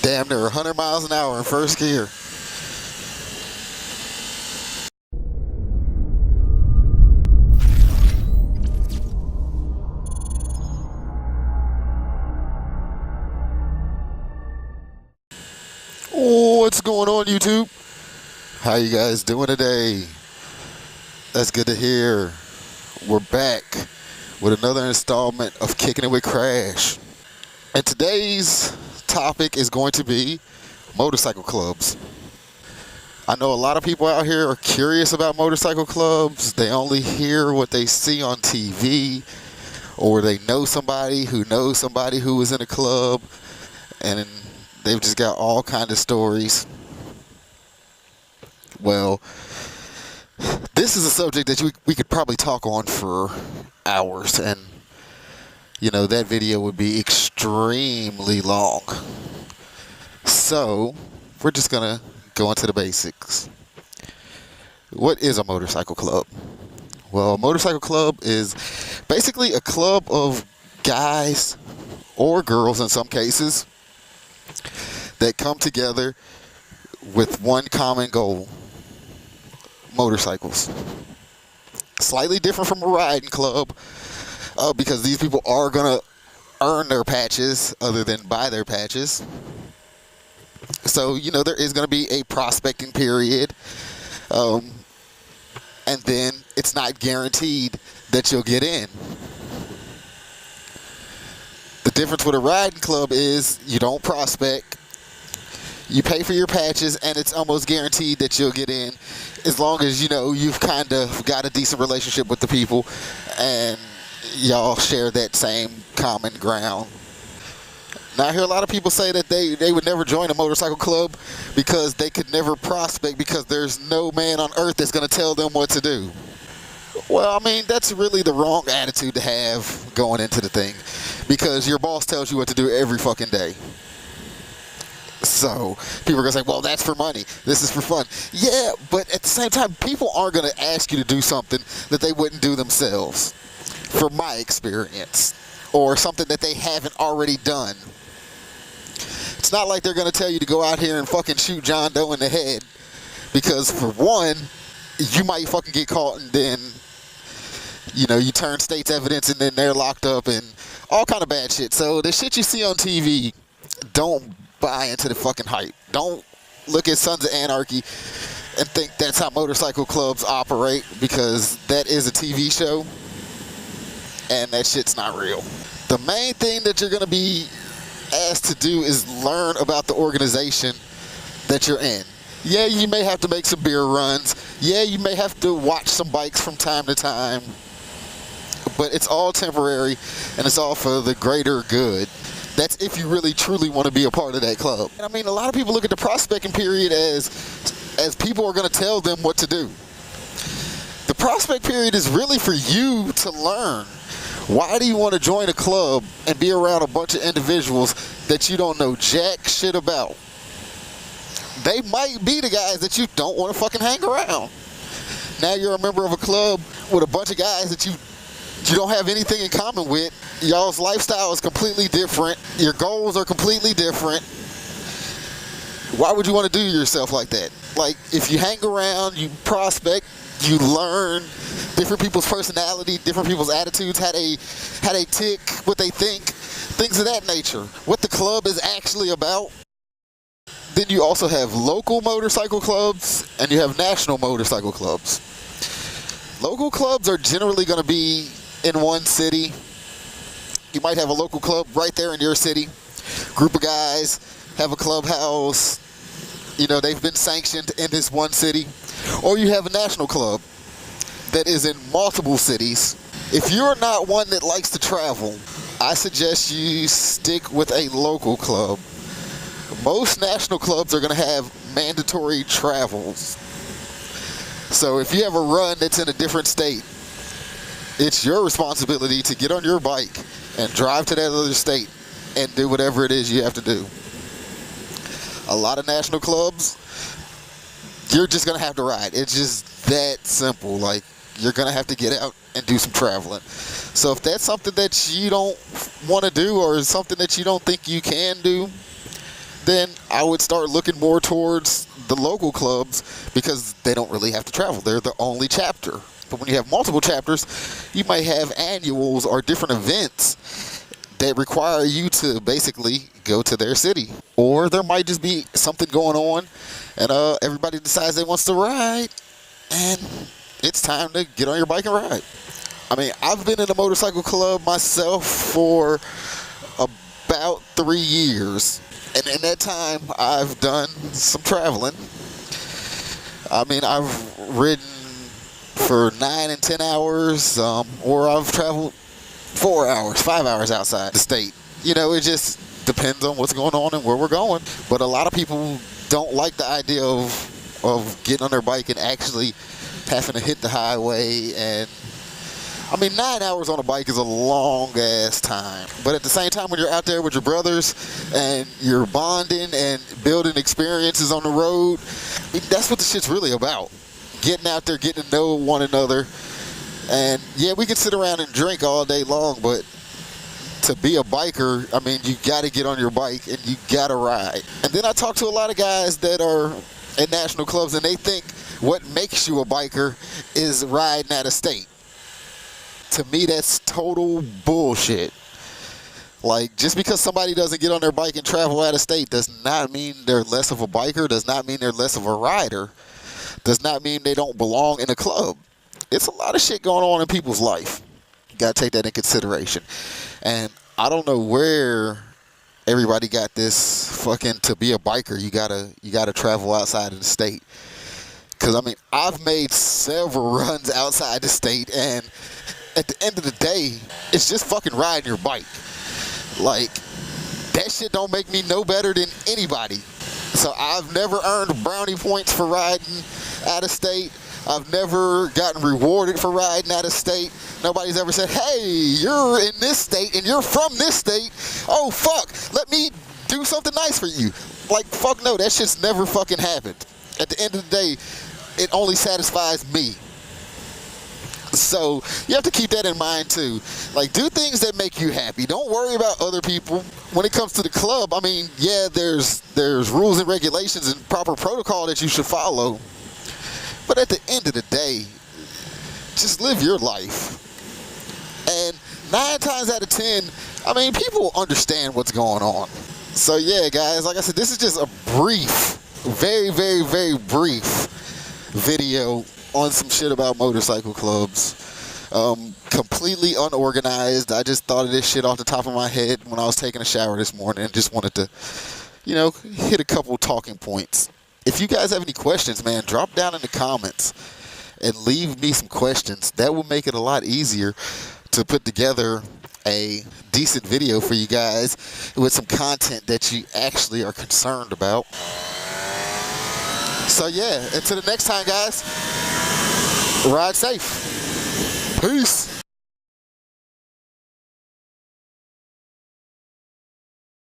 Damn near 100 miles an hour in first gear. What's going on, YouTube? How you guys doing today? That's good to hear. We're back with another installment of Kicking It with Krash. And today's topic is going to be motorcycle clubs. I know a lot of people out here are curious about motorcycle clubs. They only hear what they see on TV, or they know somebody who knows somebody who was in a club, and they've just got all kinds of stories. Well, this is a subject that we could probably talk on for hours, and you know, that video would be extremely long. So we're just gonna go into the basics. What is a motorcycle club? Well, a motorcycle club is basically a club of guys or girls in some cases that come together with one common goal: motorcycles. Slightly different from a riding club, because these people are gonna earn their patches other than buy their patches. So, you know, there is gonna be a prospecting period, and then it's not guaranteed that you'll get in. The difference with a riding club is you don't prospect. You pay for your patches, and it's almost guaranteed that you'll get in, as long as, you know, you've kind of got a decent relationship with the people and y'all share that same common ground. Now, I hear a lot of people say that they would never join a motorcycle club because they could never prospect, because there's no man on earth that's going to tell them what to do. Well, I mean, that's really the wrong attitude to have going into the thing, because your boss tells you what to do every fucking day. So people are going to say, well, that's for money. This is for fun. Yeah, but at the same time, people aren't going to ask you to do something that they wouldn't do themselves, from my experience, or something that they haven't already done. It's not like they're going to tell you to go out here and fucking shoot John Doe in the head, because for one, you might fucking get caught, and then, you know, you turn state's evidence, and then they're locked up, and all kind of bad shit. So the shit you see on TV, don't buy into the fucking hype. Don't look at Sons of Anarchy and think that's how motorcycle clubs operate, because that is a TV show and that shit's not real. The main thing that you're going to be asked to do is learn about the organization that you're in. Yeah, you may have to make some beer runs. Yeah, you may have to watch some bikes from time to time, but it's all temporary and it's all for the greater good. That's if you really truly want to be a part of that club. I mean, a lot of people look at the prospecting period as people are going to tell them what to do. The prospect period is really for you to learn. Why do you want to join a club and be around a bunch of individuals that you don't know jack shit about? They might be the guys that you don't want to fucking hang around. Now you're a member of a club with a bunch of guys that you don't have anything in common with. Y'all's lifestyle is completely different. Your goals are completely different. Why would you want to do yourself like that? Like, if you hang around, you prospect, you learn different people's personality, different people's attitudes, how they tick, what they think, things of that nature, what the club is actually about. Then you also have local motorcycle clubs and you have national motorcycle clubs. Local clubs are generally going to be in one city. You might have a local club right there in your city. Group of guys have a clubhouse. You know, they've been sanctioned in this one city. Or you have a national club that is in multiple cities. If you're not one that likes to travel, I suggest you stick with a local club. Most national clubs are going to have mandatory travels. So if you have a run that's in a different state, it's your responsibility to get on your bike and drive to that other state and do whatever it is you have to do. a lot of national clubs, you're just gonna have to ride. It's just that simple. Like, you're gonna have to get out and do some traveling. So if that's something that you don't want to do, or something that you don't think you can do, then I would start looking more towards the local clubs, because they don't really have to travel. They're the only chapter. But when you have multiple chapters, you might have annuals or different events that require you to basically go to their city. Or there might just be something going on, and everybody decides they wants to ride, and it's time to get on your bike and ride. I mean, I've been in a motorcycle club myself for about 3 years. And in that time, I've done some traveling. I mean, I've ridden for 9 and 10 hours, or I've traveled 4 hours, 5 hours outside the state. You know, it just depends on what's going on and where we're going. But a lot of people don't like the idea of getting on their bike and actually having to hit the highway. And I mean, 9 hours on a bike is a long ass time. But at the same time, when you're out there with your brothers and you're bonding and building experiences on the road, that's what the shit's really about. Getting out there, getting to know one another. And yeah, we can sit around and drink all day long, but to be a biker, I mean, you got to get on your bike and you got to ride. And then I talk to a lot of guys that are in national clubs, and they think what makes you a biker is riding out of state. To me, that's total bullshit. Like, just because somebody doesn't get on their bike and travel out of state does not mean they're less of a biker, does not mean they're less of a rider, does not mean they don't belong in a club. It's a lot of shit going on in people's life. You gotta take that in consideration. And I don't know where everybody got this fucking, to be a biker, you gotta travel outside of the state. Because, I mean, I've made several runs outside the state, and at the end of the day, it's just fucking riding your bike. Like, that shit don't make me no better than anybody. So I've never earned brownie points for riding out of state. I've never gotten rewarded for riding out of state. Nobody's ever said, hey, you're in this state and you're from this state. Oh, fuck, let me do something nice for you. Like, fuck no, that shit's never fucking happened. At the end of the day, it only satisfies me. So you have to keep that in mind too. Like, do things that make you happy. Don't worry about other people. When it comes to the club, I mean, yeah, there's rules and regulations and proper protocol that you should follow. But at the end of the day, just live your life. And 9 times out of 10, I mean, people understand what's going on. So yeah, guys, like I said, this is just a brief, very, very, very brief video on some shit about motorcycle clubs. Completely unorganized. I just thought of this shit off the top of my head when I was taking a shower this morning and just wanted to, you know, hit a couple talking points. If you guys have any questions, man, drop down in the comments and leave me some questions. That will make it a lot easier to put together a decent video for you guys with some content that you actually are concerned about. So yeah, until the next time, guys, ride safe. Peace.